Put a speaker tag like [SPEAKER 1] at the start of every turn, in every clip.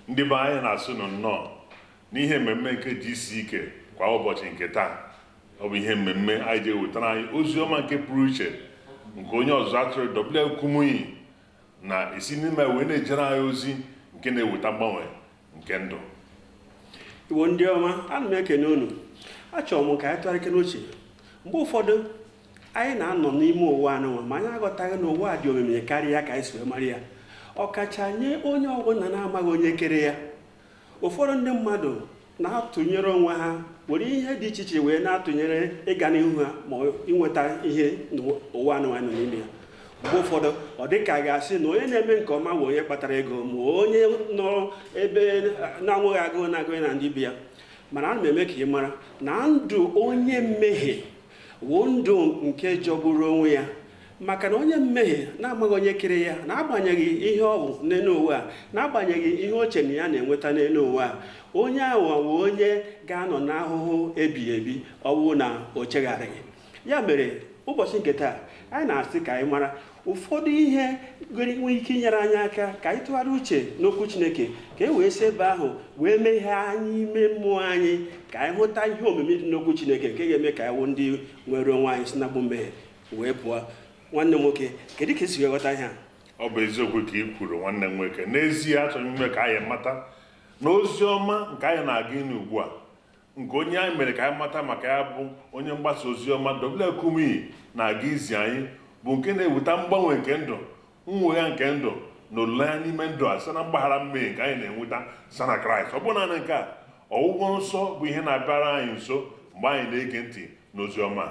[SPEAKER 1] ndị be anyị na-asụ nnọọ n'ihe mmemme nke GCK kwa ụbọchị nke taa. Ọ bụ ihe mmemme anyị ji ewetara anyị ozi ọma nke pụrụ iche nke onye ọzụzụ atụrụ Kumuyi na-esi n'ime wee na-ejere anyị ozi nke na-eweta mgbanwe nke ndụ.
[SPEAKER 2] Igbo ndị ọma, ana m ekene unu. Achọrọ m ka anyị tụgharịa n'uche. Mgbe ụfọdụ anyị na-anọ n'ime ụwa anụnwa ma anyị aghọtaghị na ụwa dị omimi karịa ka anyị si wee mara ya, ọkacha nye onye ọbụla na-amaghị onye kere ya. Ụfọdụ ndị mmadụ na-atụnyere onwe ha were ihe dị iche iche wee na-atụnyere ịga n'ihu ha ma inweta ihe n'ụwa anụnwa nọ n'ime ya. Mgbe ụfọdụ ọ dị ka a ga-asị na onye na-eme nke ọma bụ onye kpatara ego ma onye nọ ebe na-anwụghị agụụ na-agụghị na ndị bi ya. Mana ana m eme ka ị mara na ndụ onye mmehie wụ ndụ nke jọgburu onwe ya, maka na onye mmehie na-amaghị onye kere ya, na-agbanyeghị ihe ọ bụ n'elu ụwa a, na-agbanyeghị ihe o chere na ya na-enweta n'elu ụwa a, onye ahụ wụ onye ga-anọ n'ahụhụ ebighị ebi ọ bụrụ na o chegharịghị. Ya mere ụbọchị nke taa anyị na-asị ka anyị mara ụfọdụ ihe nwere ike inyere anyị aka ka anyị tụgharịa uche n'okwu Chineke, ka e wee si ebe ahụ wee meghee anyị ime mmụọ anyị ka anyị hụta ihe omimi dị n'okwu Chineke nke ga-eme ka anyị wụ ndị nwere onwe anyị si na bụ mmehie wee pụọ. Nwanne m nwoke, kedu ka esi ghọta ihe a?
[SPEAKER 1] Ọ bụ eziokwu ka ị kwuru, nwanne m nwoke. N'ezie, achọrọ m ime ka anyị mata na ozi ọma nke anyị na-aga ịnụ ugbu a, nke onye anyị mere ka anyị mata maka ya bụ onye mgbasa ozi ọma Kumuyi na-aga izi anyị, bụ nke na-eweta mgbanwe nke ndụ, mwegha nke ndụ na olileanya n'ime ndụ a site na mgbaghara mmehie nke anyị na-enweta site na Kraịst. Ọ bụ naanị nke a, ọgwụgwọ nsọ bụ ihe na-abịara anyị nso mgbe anyị na-ege ntị n'ozi ọma.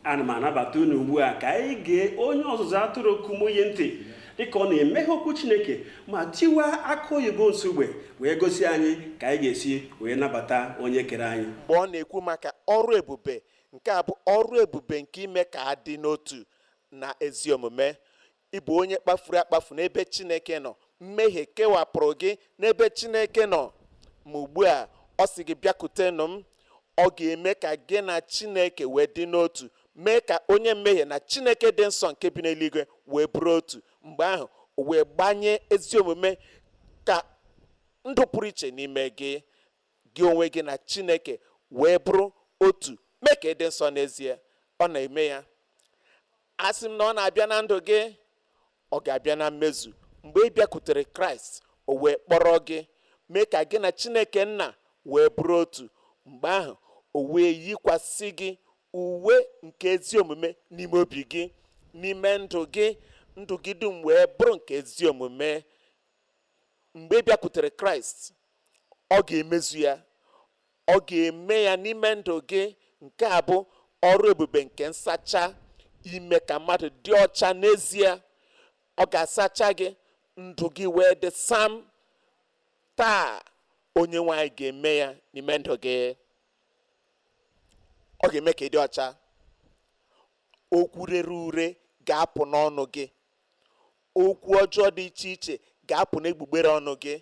[SPEAKER 2] Ana m anabata unu ugbu a ka anyị gee onye ọzụzụ atụrụ Kumuyi ntị dịka ọ na-emeghe okwu Chineke ma tiwa aka oyibo nsogbe wee gosi anyị ka anyị ga-esi wee nabata onye kere anyị.
[SPEAKER 3] Mgbe ọ na-ekwu maka ọrụ ebube, nke a bụ ọrụ ebube nke ime ka a dị n'otu na ezi omume. Ịbụ onye kpafuru akpafu n'ebe Chineke nọ, mmehie kewapụrụ gị n'ebe Chineke nọ, ma ugbu a ọ sị gị bịakwutenụ m. Ọ ga-eme ka gị na Chineke wee dị n'otu, mee ka onye mmehie na Chineke dị nsọ nke bi n'eluigwe wee bụrụ otu. Mgbe ahụ o wee gbanye ezi omume ka ndụ pụrụ iche n'ime gị, gị onwe gị na Chineke wee bụrụ otu, mee ka ịdị nsọ n'ezie. Ọ na-eme ya. Asị m na ọ na-abịa na ndụ gị, ọ ga-abịa na mmezu mgbe ị bịakwutere Kraịst, o wee kpọrọ gị, mee ka gị na Chineke nna wee bụrụ otu. Mgbe ahụ o wee yikwasị gị uwe nke ezi omume n'ime obi gị, n'ime ndụ gị dum wee bụrụ nke ezi omume. Mgbe ị bịakwutere Kraịst, ọ ga-emezu ya, ọ ga-eme ya n'ime ndụ gị. Nke a bụ ọrụ ebube nke nsacha, ime ka mmadụ dị ọcha n'ezie. Ọ ga-asacha gị, ndụ gị wee dị sam. Taa onye nwanyị ga-eme ya n'ime ndụ gị. Ọ ga-eme ka ị dị ọcha. Okwu rere ure ga-apụ n'ọnụ gị, okwu ọjọọ dị iche iche ga-apụ n'egbugbere ọnụ gị.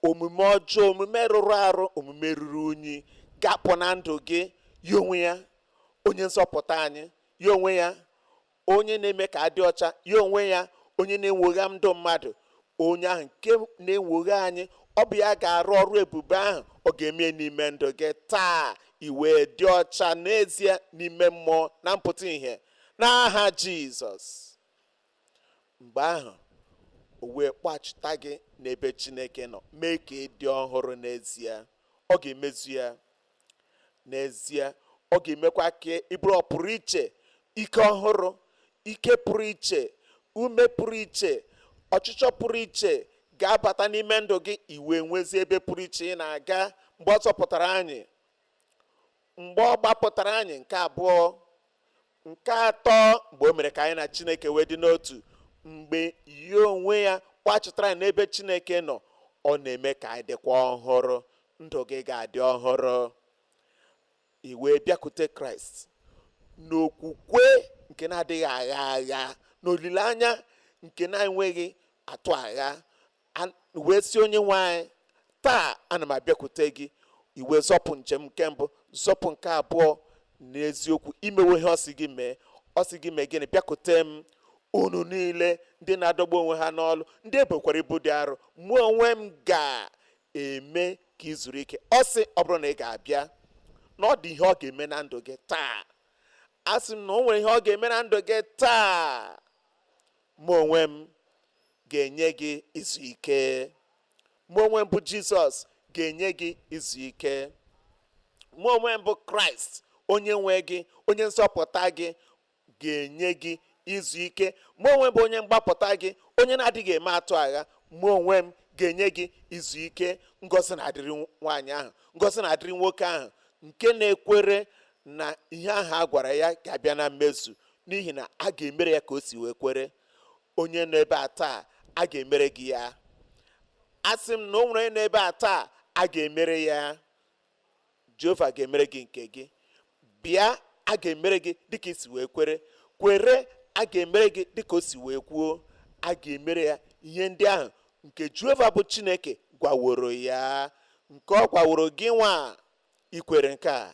[SPEAKER 3] Omume ọjọọ, omume rụrụ arụ, omume ruru unyi ga-apụ na ndụ gị. Ya onwe ya onye nzọpụta anyị, ya onwe ya onye na-eme ka adị ọcha, ya onwe ya onye na-enwogha ndụ mmadụ, onye ahụ nke na-enwogha anyị, ọ bụ ya ga-arụ ọrụ ebube ahụ. Ọ ga-eme n'ime ndụ gị taa, iwe dị ọcha n'ezie n'ime mmụọ na mpụta ihe n'aha Jizọs. Mgbe ahụ o wee kpọchita gị n'ebe Chineke nọ, mee ka ị dị ọhụrụ n'ezie. Ọ ga-emezu ya n'ezie. Ọ ga-emekwa ka ị bụrụ ọpụrụ iche, ike ọhụrụ, ike pụrụ iche, ume pụrụ iche, ọchịchọ pụrụ iche ga-abata n'ime ndụ gị. Iwe nwezi ebe pụrụ iche ị na-aga mgbe ọ zọpụtara anyị, mgbe ọ gbapụtara anyị. Nke abụọ, nke atọ, mgbe o mere ka anyị na Chineke wee dị n'otu, mgbe ya onwe ya kpọchitara anyị n'ebe Chineke nọ, ọ na-eme ka anyị dịkwa ọhụrụ. Ndụ gị ga-adị ọhụrụ. I wee bịakwute Kraịst n'okwukwe nke na-adịghị agha agha, n'olileanya nke na-enweghị atụ agha, wee si onye nwe anyị, taa ana m abịakwute gị. Iwe zọpụ njem nke mbụ, zọpụ nke abụọ, n'eziokwu imewe ihe ọ sị gị mee. Ọ sị gị mee gịnị? Bịakwute m, unu niile ndị na-adọgbu onwe ha n'ọlụ, ndị ebukwara ibu dị arọ, mụ onwe m eme ka ị zuru ike. Ọ sị ọ bụrụ na ị ga-abịa na ọ dị ihe ọ ga-eme na ndụ gị taa. Asị m na o nwere ihe ọ ga-eme na ndụ gị taa. Mụ onwe m ga-enye gị izu ike. Mụ onwe m bụ Jizọs ga-enye gị izu ike. Mụ onwe m bụ Kraịst onye nwe gị, onye nzọpụta gị ga-enye gị izu ike. Mụ onwe m bụ onye mgbapụta gị, onye na-adịghị eme atụ agha. Mụ onwe m ga-enye gị izu ike. Ngọzi na-adịrị nwaanyị ahụ, ngọzi na-adịrị nwoke ahụ nke na-ekwere na ihe ahụ a gwara ya ga-abịa na mmezu, n'ihi na a ga-emere ya ka o si wee kwere. Onye nọ ebe a taa, a ga-emere gị ya. Asị m na o nwere onye nọ ebe a taa, a ga-emere ya. Jehova ga-emere gị nke gị. Bịa, a ga-emere gị dịka isi wee kwere. Kwere, a ga-emere gị dịka o si wee kwuo. A ga-emere ya ihe ndị ahụ nke Jehova bụ Chineke gwaworo ya, nke ọ gwaworo gị nwa ikwere nke a.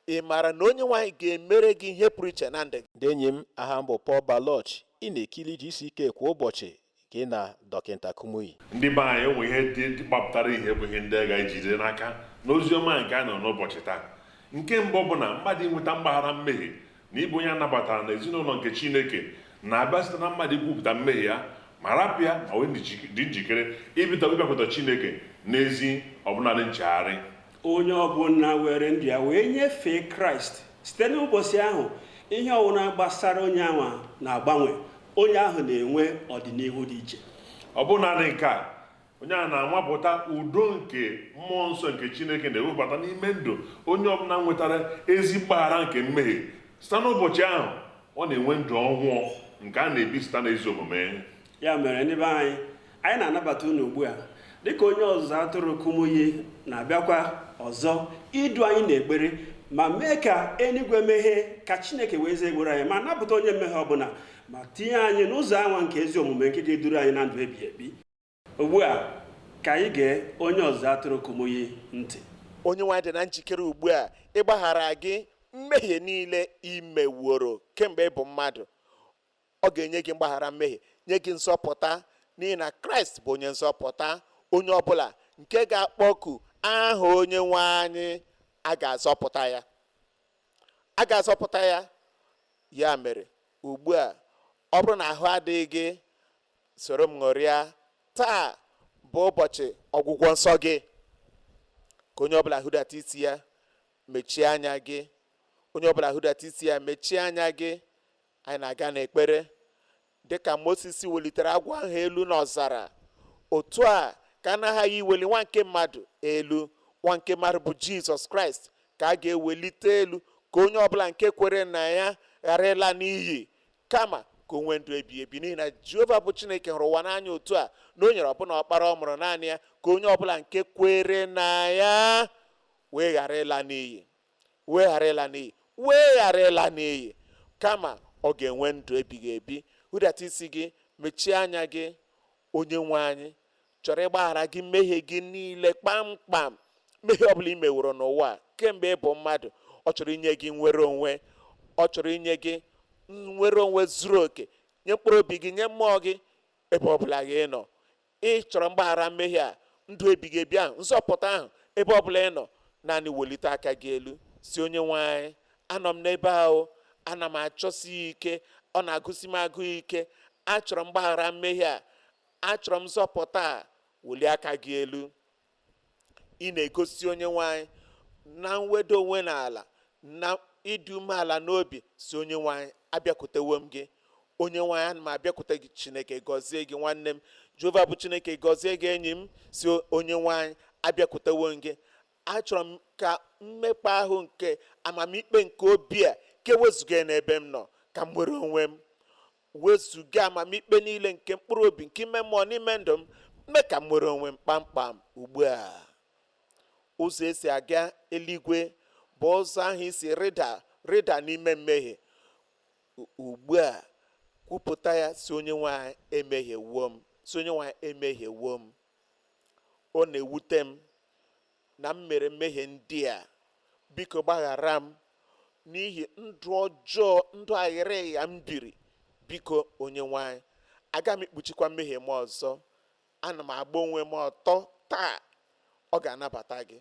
[SPEAKER 3] Ị maara na onye nwaanyị ga-emere gị ihe pụrụ iche na ndụ gị.
[SPEAKER 4] Ndị enyi m, aha m bụ Paul Baloch. Ị na-ekiri GCK kwa ụbọchị gị na dọkịta Kumuyi.
[SPEAKER 1] Ndị be anyị, enwe ihe dị gbapụtara ihe bụ ihe ndị a ga-ejide n'aka n'ozi ọma nke a nọ n'ụbọchị taa. Nke mbụ bụ na mmadụ inweta mgbaghara mmehie na ịbụ onye anabatara na ezinụlọ nke Chineke na-abịa site na mmadụ ikwupụta mmehie ya ma rapụ ya ma wee dị njikere ịbịakwute Chineke n'ezi ọbụnadị nchegharị.
[SPEAKER 2] Onye ọbụla were ndụ ya wee nyefee Kraịst, site n'ụbọchị ahụ ihe ọbụla gbasara onye ahụ na-agbanwe. Onye ahụ na-enwe ọdịnihu dị iche.
[SPEAKER 1] Ọ bụ naanị nke a, onye a na-anwapụta udo nke mmụọ nsọ nke Chineke na-ewebata n'ime ndụ onye ọbụla nwetara ezi mgbaghara nke mmehie. Site n'ụbọchị ahụ, ọ na-enwe ndụ ọhụụ nke a na-ebi site n'ezi omume.
[SPEAKER 2] Ya mere ndị be anyị na-anabata unu ugbu a dịka onye ọzụzụ atụrụ Kumuyi na-abịakwa ọzọ idu anyị n'ekpere ma mee ka eluigwe meghee, ka Chineke wee zie egboro anyị ma napụta onye mmehie ọbụla ma tinye anyị n'ụzọ anwa nke ezi omume nke ga-eduru anyị na ndụ ebighị ebi. Ugbu a ka anyị gee onye ọzụzụ atụrụ Kumuyi ntị.
[SPEAKER 3] Onye nwaanyị dị na njikere ugbu a ịgbaghara gị mmehie niile imeworo kemgbe ị bụ mmadụ. Ọ ga-enye gị mgbaghara mmehie, nye gị nzọpụta, n'ihi na Kraịst bụ onye nzọpụta. Onye ọbụla nke ga-akpọku aha onye nwe anyị, a ga-azọpụta ya. A ga-azọpụta ya. Ya mere ugbu a, ọ bụrụ na ahụ adịghị gị, soro m ṅụrịa. Taa bụ ụbọchị ọgwụgwọ nsọ gị. Ka onye ọbụla hụdata isi ya, mechie anya gị. Onye ọbụla hụdata isi ya, mechie anya gị. Anyị na-aga n'ekpere dịka Moses welitere agwọ ahụ elu n'ọzara. Otu a ka anaghị iweli nwa nke mmadụ elu. Nwa nke mmadụ bụ Jizọs Kraịst ka a ga-ewelite elu, ka onye ọbụla nke kwere na ya ghara ịla n'iyi, kama ka o nwee ndụ ebighị ebi. N'ihi na Jehova bụ Chineke hụrụ ụwa n'anya otu a na o nyere ọbụna ọkpara ọ mụrụ naanị ya, ka onye ọbụla nke kwere na ya wee ghara ịla n'iyi, kama ọ ga-enwe ndụ ebighị ebi. Hụdata isi gị, mechie anya gị. Onye nwe anyị chọrọ ịgbaghara gị mmehie gị niile kpamkpam. Mmehie ọbụla i meworo n'ụwa kemgbe ị bụ mmadụ. Ọ chọrọ inye gị nwere onwe. Ọ chọrọ inye gị nwere onwe zuru oke, nye mkpụrụ obi gị, nye mmụọ gị, ebe ọbụla gị nọ. Ị chọrọ mgbaghara mmehie a, ndụ ebighị ebi ahụ, nzọpụta ahụ, ebe ọbụla ị nọ, naanị welite aka gị elu si onye nwe anyị, anọ m n'ebe ahụ, ana m achọsi ike, ọ na-agụsi m agụ ike. Achọrọ m mgbaghara mmehie a, achọrọ m nzọpụta a. Welie aka gị elu. Ị na-egosi onye nwe anyị na mwedo onwe n'ala, na ịdị umeala n'obi, si onye nwe anyị, abịakwutewo m gị. Onye nwe anyị, ana m abịakwute gị. Chineke gọzie gị nwanne m. Jehova bụ Chineke gọzie gị enyi m. Si onye nwe anyị, abịakwutewo m gị. Achọrọ m ka mmekpa ahụ nke amamikpe nke obi a ke wezuga n'ebe m nọ, ka m nwere onwe m. Wezuga amamikpe niile nke mkpụrụ obi nke ime mmụọ n'ime ndụ m, mee ka m nwere onwe m kpamkpam. Ugbu a, ụzọ esi aga eluigwe bụ ụzọ ahụ isi rịda n'ime mmehie. Ugbu a, kwupụta ya, si onye nwe anyị, emehiewo m. Si onye nwe anyị, emehiewo m. Ọ na-ewute m na m mere mmehie ndị a. Biko gbaghara m n'ihi ndụ ọjọọ, ndụ aghịrị ya m biri. Biko onye nwe anyị, aga m ekpuchikwa mmehie m ọzọ. Ana m agba onwe m ọtọ taa ọ ga-anabata gị.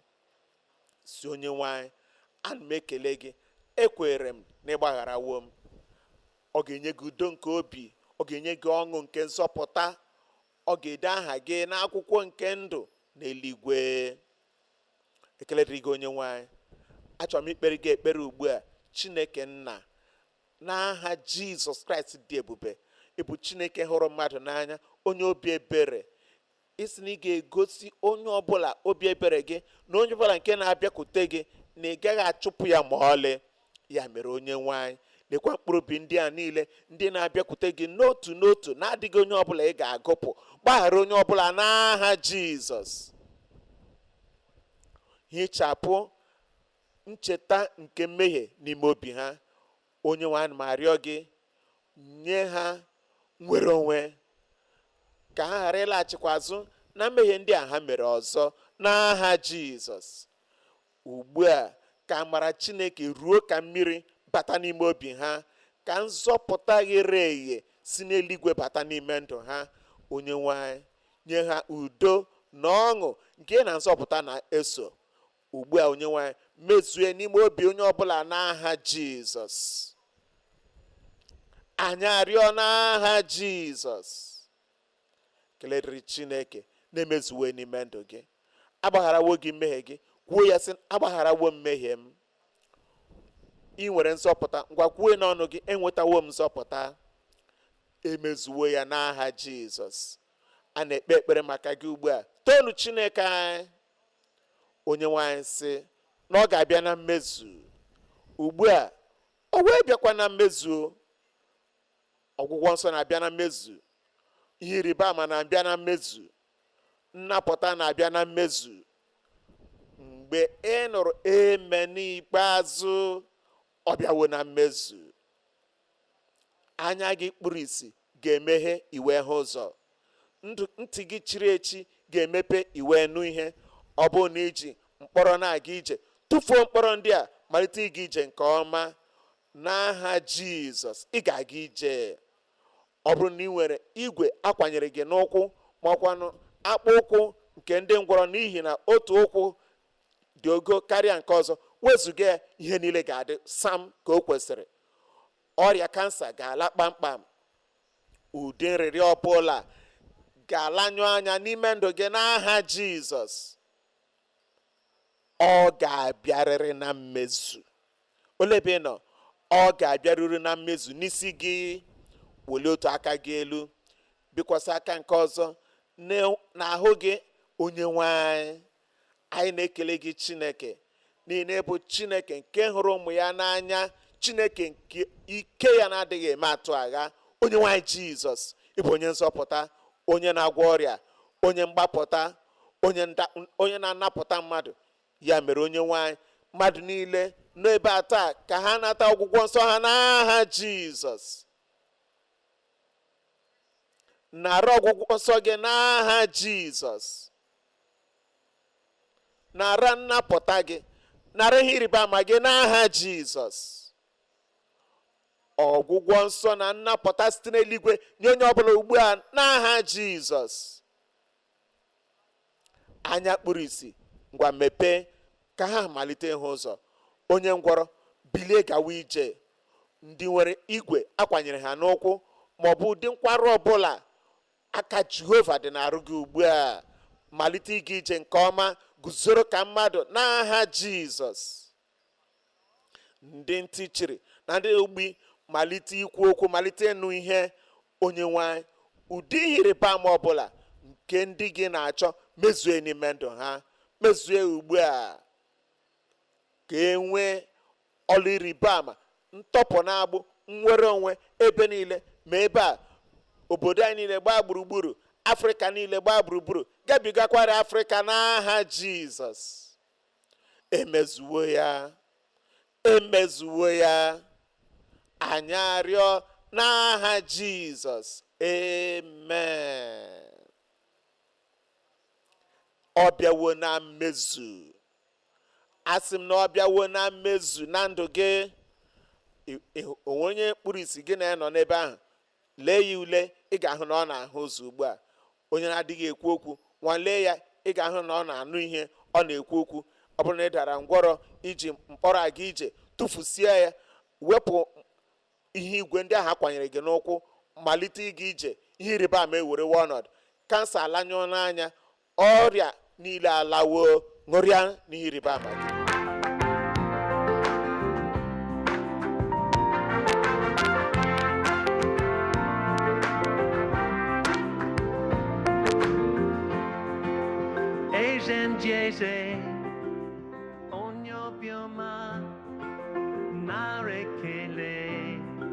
[SPEAKER 3] Si onye nwanyị, ana m ekele gị, ekwere m na ịgbagharawo m. Ọ ga-enye gị udo nke obi, ọ ga-enye gị ọṅụ nke nzọpụta, ọ ga-ede aha gị n'akwụkwọ nke ndụ n'eluigwe. Ekele dịrị gị onye nwanyị. Achọrọ m ikpere gị ekpere ugbu a. Chineke nna, n'aha Jizọs Kraịst dị ebube, ịbụ Chineke hụrụ mmadụ n'anya, onye obi ebere. Isi na ị ga-egosi onye ọbụla obi ebere gị na onye ọbụla nke na-abịakwute gị na ị gaghị achụpụ ya ma ọlị. Ya mere onye nwanyị, lekwa mkpụrụ obi ndị a niile ndị na-abịakwute gị n'otu n'otu, na-adịghị onye ọbụla ị ga-agụpụ. Gbaghara onye ọbụla n'aha Jizọs. Hichapụ ncheta nke mmehie n'ime obi ha. Onye nwanyị, ma arịọ gị, nye ha nwere onwe, ka ha ghara ịlaghachikwa azụ na mmehie ndị a ha mere ọzọ n'aha Jizọs. Ugbu a ka amara Chineke ruo ka mmiri bata n'ime obi ha, ka nzọpụta ghere eghe si n'eluigwe bata n'ime ndụ ha. Onye nwanyị, nye ha udo na ọṅụ nke na nzọpụta na-eso. Ugbu a onye nwanyị, mezue n'ime obi onye ọbụla n'aha Jizọs. Anyị arịọ n'aha Jizọs. Keledịrị Chineke na-emezuwe n'ime ndụ gị. Agbagharawo gị mmehie gị. Kwuo ya sị, agbagharawo mmehie m. Ị nwere nzọpụta. Ngwa kwuo n'ọnụ gị, enwetawo m nzọpụta. Emezuwo ya n'aha Jizọs. A na-ekpe ekpere maka gị ugbu a. Toonu Chineke anyị. Onye nwanyị sị na ọ ga-abịa na mmezu. Ugbu a o wee bịakwa na mmezu. Ọgwụgwọ nsọ na-abịa na mmezu. Ihe ịrịba ama na-abịa na mmezu. Nnapụta na-abịa na mmezu. Mgbe ị nụrụ eme n'ikpeazụ, ọ bịawo na mmezu. Anya gị kpuru ìsì ga-emeghe, iwe hụ ụzọ. Ntị gị chiri echi ga-emepe, iwe nụ ihe. Ọ bụ na iji mkpọrọ na-aga ije, tụfuo mkpọrọ ndị a, malite ịga ije nke ọma n'aha Jizọs. Ị ga-aga ije. Ọ bụrụ na ị nwere igwe akwanyere gị n'ụkwụ, ma ọkwanụ akpụ ụkwụ nke ndị ngwọrọ, n'ihi na otu ụkwụ dị ogo karịa nke ọzọ, wezụga ya, ihe niile ga-adị sam ka o kwesịrị. Ọrịa kansa ga-ala kpamkpam. Ụdị nrịrị ọbụla ga-alanyụ anya n'ime ndụ gị n'aha Jizọs. Ọ ga-abịarịrị na mmezu. Ole ebe ị nọ, ọ ga-abịarịrị na mmezu n'isi gị. Welie otu aka gị elu, bikwasị aka nke ọzọ n'ahụ gị. Onye nwanyị, anyị na-ekele gị Chineke, n'ihi na ịbụ Chineke nke hụrụ ụmụ ya n'anya, Chineke nke ike ya na-adịghị eme atụ agha. Onye nwanyị Jizọs, ịbụ onye nzọpụta, onye na-agwọ ọrịa, onye mgbapụta, onye na-anapụta mmadụ. Ya mere onye nwanyị, mmadụ niile nọ ebe a taa ka ha nata ọgwụgwọ nsọ ha n'aha Jizọs. Nara ọgwụgwọ nsọ gị n'aha Jizọs. Nara nnapụta gị, nara ihe ịrịba ama gị n'aha Jizọs. Ọgwụgwọ nsọ na nnapụta site n'eluigwe nye onye ọbụla ugbu a n'aha Jizọs. Anya kpuru ìsì, ngwa mepee ka ha malite ịhụ ụzọ. Onye ngwọrọ, bilie gawa ije. Ndị nwere igwe akwanyere ha n'ụkwụ, ma ọ bụ ụdị nkwarụ ọbụla, aka Jehova dị n'arụ gị ugbu a. Malite ịga ije nke ọma, guzoro ka mmadụ n'aha Jizọs. Ndị ntị chiri na ndị ogbi, malite ikwu okwu, malite ịnụ ihe. Onye nwanyị, ụdị ihe ịrịba ama ọbụla nke ndị gị na-achọ, mezue n'ime ndụ ha. Mezue ugbu a, ka enwee ọlụ ịrịba ama, ntọpụ na-agbụ, nnwere onwe ebe niile, ma ebe a obodo anyị niile gbaa gburugburu, Afrịka niile gbaa gburugburu, gabigakwara Afrịka n'aha Jizọs. Emezuwo ya. Emezuwo ya. Anyị arịọ n'aha Jizọs. Amen. Ọ bịawo na mmezu. Asị m na ọ bịawo na mmezu na ndụ gị. Onye kpuru isi gị na-anọ n'ebe ahụ, lee ya ule, ị ga-ahụ na ọ na-ahụ ụzọ ugbu a. Onye na-adịghị ekwu okwu, nwalee ya, ị ga-ahụ na ọ na-anụ ihe ọ na-ekwu okwu. Ọ bụrụ na ị dara ngwọrọ iji mkpọrọ aga ije tụfusie ya, wepụ ihe igwe ndị ahụ akwanyere gị n'ụkwụ, malite ịga ije, ihe ịrịba ama ewerewe ọnọdụ, kansa alanyụọ n'anya, ọrịa niile alawo, ṅụrịa n'ihe ịrịba ama gị.
[SPEAKER 5] Jeze onye obiọma nara ekele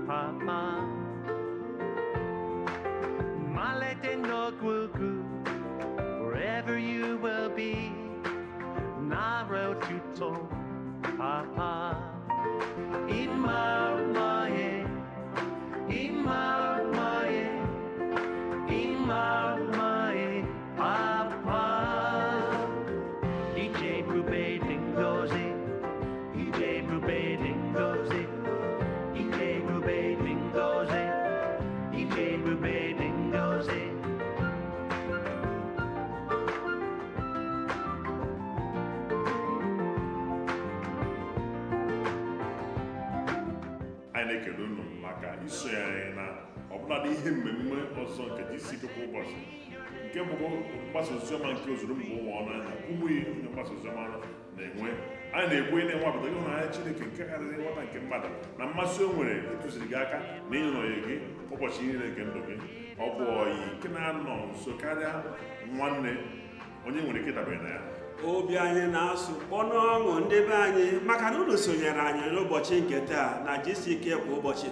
[SPEAKER 5] papa, malite n'ogwugwu wherever you will be, nara otuto papa. Imarmaye, imarmaye, imarmaye papa.
[SPEAKER 1] Anyị na-ekele unu maka iso anyị na ọbụladị ihe mmemme ọzọ nke GCK kwa ụbọchị, nke bụkwa mgbasa oziọma nke ozuru mba ụwa ọnụ anya Kumuyi onye mgbasa oziọma na-enwe. Anyị na-ekwu ị na-enwapụta ịhụnanya Chineke nke karịrị nghọta nke mmadụ na mmasị o nwere ịtụziri gị aka na ịnọnye gị ụbọchị niile nke ndụ gị. Ọ bụ ọyị nke na-anọ nso karịa nwanne onye nwere ike dabere na ya.
[SPEAKER 2] Obi anyị na-asụ kpọnụ ọṅụ ndị be anyị maka na unu sonyere anyị n'ụbọchị nke taa na GCK kwa ụbọchị.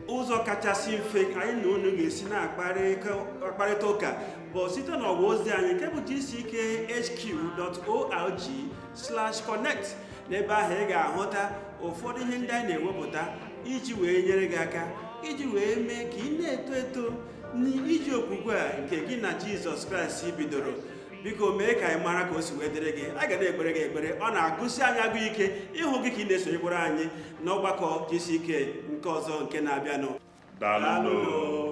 [SPEAKER 2] Ụzọ kachasị mfe anyị na unu ga-esi na-akparịta ụka bụ site n'ọwa ozi anyị nke bụ gckhq.org/connect. N'ebe ahụ ị ga-ahụta ụfọdụ ihe ndị anyị na-ewepụta iji wee nyere gị aka, iji wee mee ka ị na-eto eto n'iji okwukwe a nke gị na Jizọs Kraịst bidoro. Biko mee ka anyị mara ka o si wee dịrị gị. A ga na-ekpere gị ekpere, ọ na-agụsi anyị agụ ike ịhụ gị ka ị na-esonyekwara anyị n'ọgbakọ GCK nke ọzọ nke na-abịanụ.
[SPEAKER 1] Daalụ.